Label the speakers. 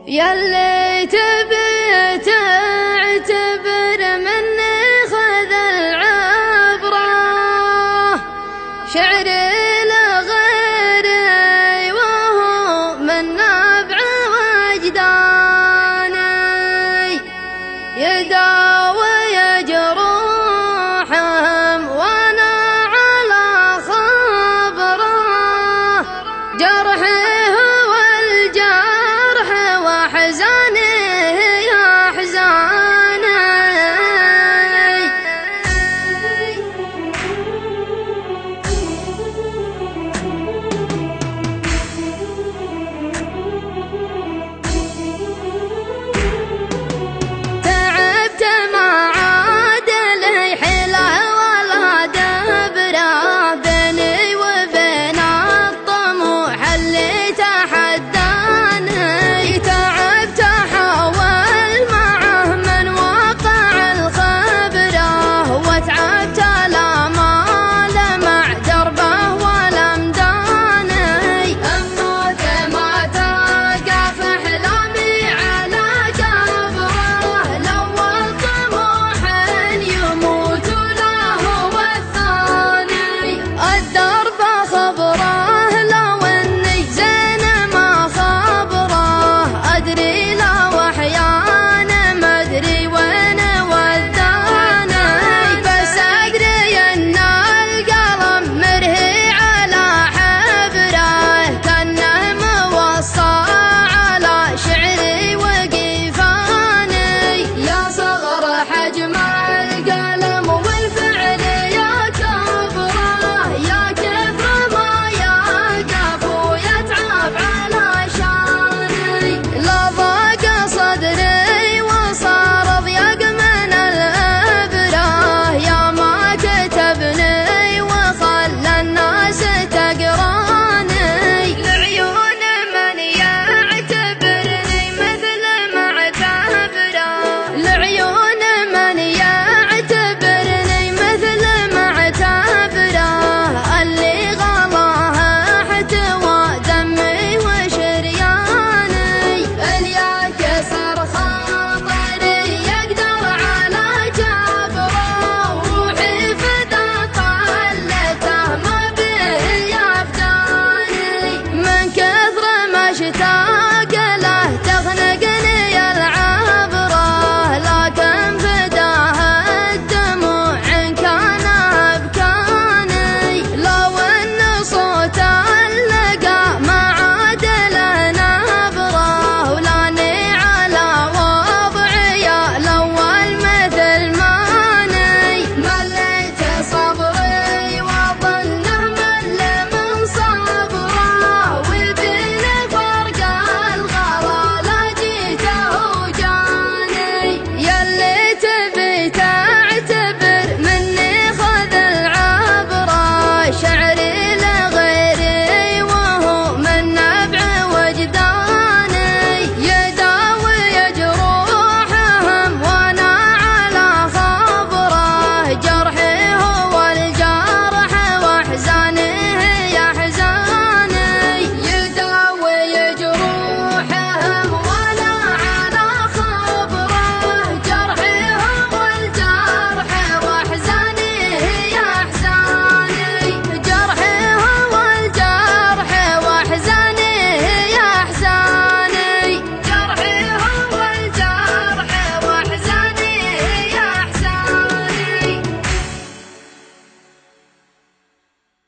Speaker 1: ياللي تبي تعتبر مني خذ العبرة، شعري لغيري وهو من نبع وجداني، يداوي جروحهم وانا على خبره، جرحي هو الجرح واحزاني يا احزاني. تعبت ما عاد لي حيله ولا دبره، بيني وبين الطموح اللي تحداني، تعبت احاول معه من واقع الخبره، وتعبت الامال مع دربه ولمداني، اموت ما توقف احلامي على جبره، الاول طموح يموت له والثاني، الدرب خبره لو اني زين ما خبره، ادري لا واحيانا ما ادري وين وداني، بس ادري ان القلم مرهي على حبره، كانه موصى على شعري وقيفاني، يا صغر حجم القلم والفعل يا كبره، يا كثر ما يقف ويتعب على شاني، لا ضاق صدري وصار ضيق من الابره، يا ما كتبني وخلى الناس تقراني، لعيون من يعتبرني مثل ما اعتبره، لعيون من يعتبرني مثل ما اعتبره، اللي غلاه احتوى دمي وشرياني، اللي كسر خاطري يقدر على جبره، روحي فدا طلته ما به يفداني، من كثر ما اشتاق